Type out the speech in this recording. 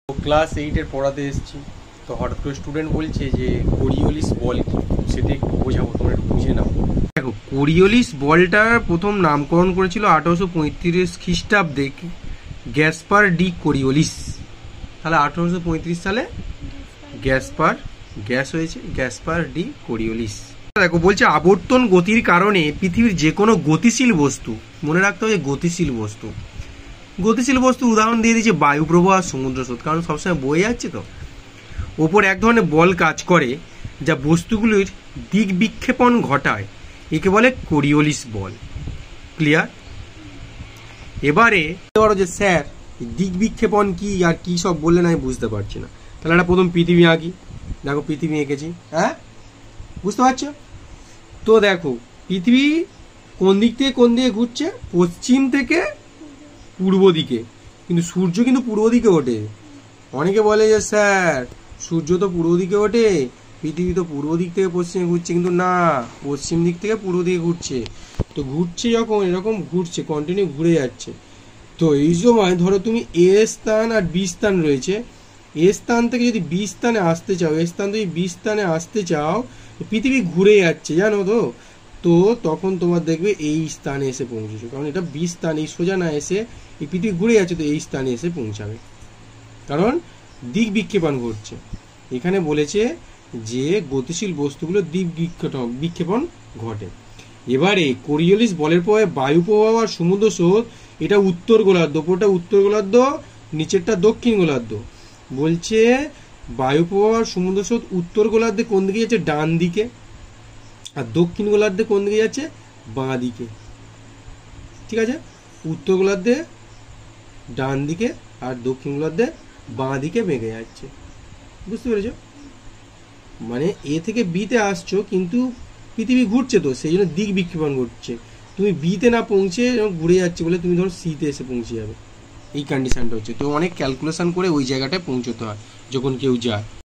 Class 8 এর পড়াতে এসেছি, তো হঠাৎ করে স্টুডেন্ট বলছে যে কোরিওলিস বল কি, সেটা একটু বোঝাবো, তোমরা একটু বুঝে নাও। দেখো, কোরিওলিস বলটার প্রথম নামকরণ করেছিল 1835 খ্রিস্টাব্দে গ্যাসপার ডি কোরিওলিস। তাহলে 1835 সালে গ্যাস হয়েছে গ্যাসপার ডি কোরিওলিস। দেখো বলছে আবর্তন গতির কারণে পৃথিবীর যে কোনো গতিশীল বস্তু, মনে রাখতে হবে গতিশীল বস্তু উদাহরণ দিয়ে দিয়েছে বায়ুপ্রবাহ আর সমুদ্র স্রোত, কারণ সবসময় বয়ে যাচ্ছে তো, ওপর এক ধরনের বল কাজ করে যা বস্তুগুলির দিক বিক্ষেপণ ঘটায়, একে বলে কোরিওলিস বল। ক্লিয়ার? এবারে ধরো যে স্যার দিক বিক্ষেপণ কি আর কি সব বললেন আমি বুঝতে পারছি না, তাহলে একটা প্রথম পৃথিবী আঁকি। দেখো পৃথিবী এঁকেছি, হ্যাঁ বুঝতে পারছো তো? দেখো পৃথিবী কোন দিক থেকে কোন দিকে ঘুরছে, পশ্চিম থেকে পূর্ব দিকে, কিন্তু সূর্য কিন্তু পূর্ব দিকে ওঠে। অনেকে বলে যে স্যার সূর্য তো পূর্ব দিকে ওঠে, পৃথিবী তো পূর্ব দিক থেকে পশ্চিমে ঘুরছে, কিন্তু না, পশ্চিম দিক থেকে পূর্ব দিকে ঘুরছে। তো ঘুরছে যখন এরকম ঘুরছে, কন্টিনিউ ঘুরে যাচ্ছে, তো এই সময় ধরো তুমি এ স্থান আর বি স্থান রয়েছে, এ স্থান থেকে যদি বি স্থানে আসতে চাও, এ স্থান থেকে বি স্থানে আসতে চাও, পৃথিবী ঘুরে যাচ্ছে, জানো তো? তো তখন তোমার দেখবে এই স্থানে এসে পৌঁছেছো, কারণ এটা বি স্থান, এই সোজা না এসে এই পৃথিবী ঘুরে যাচ্ছে, তো এই স্থানে এসে পৌঁছাবে, কারণ দিক বিক্ষেপণ ঘটছে। এখানে বলেছে যে গতিশীল বস্তুগুলো দিক বিক্ষেপণ ঘটে। এবারে কোরিওলিস বলের প্রভাবে বায়ু প্রবাহ আর সমুদ্র স্রোত, এটা উত্তর গোলার্ধ, ওপরটা উত্তর গোলার্ধ, নিচেরটা দক্ষিণ গোলার্ধ। বলছে বায়ু প্রবাহ আর সমুদ্র স্রোত উত্তর গোলার্ধে কোন দিকে যাচ্ছে, ডান দিকে, আর দক্ষিণ গোলার্ধে কোন দিকে যাচ্ছে, বাঁ দিকে। ঠিক আছে? উত্তর গোলার্ধে ডান দিকে আর দক্ষিণ গোলার্ধে বাঁ দিকে বেঁকে যাচ্ছে। বুঝতে পেরেছো? মানে এ থেকে বিতে আসছো, কিন্তু পৃথিবী ঘুরছে, তো সেই জন্য দিক বিক্ষেপণ ঘটছে। তুমি বিতে না পৌঁছে ঘুরে যাচ্ছে বলে তুমি ধরো সিতে এসে পৌঁছে যাবে, এই কন্ডিশনটা হচ্ছে। তো অনেক ক্যালকুলেশন করে ওই জায়গাটায় পৌঁছতে হয় যখন কেউ যায়।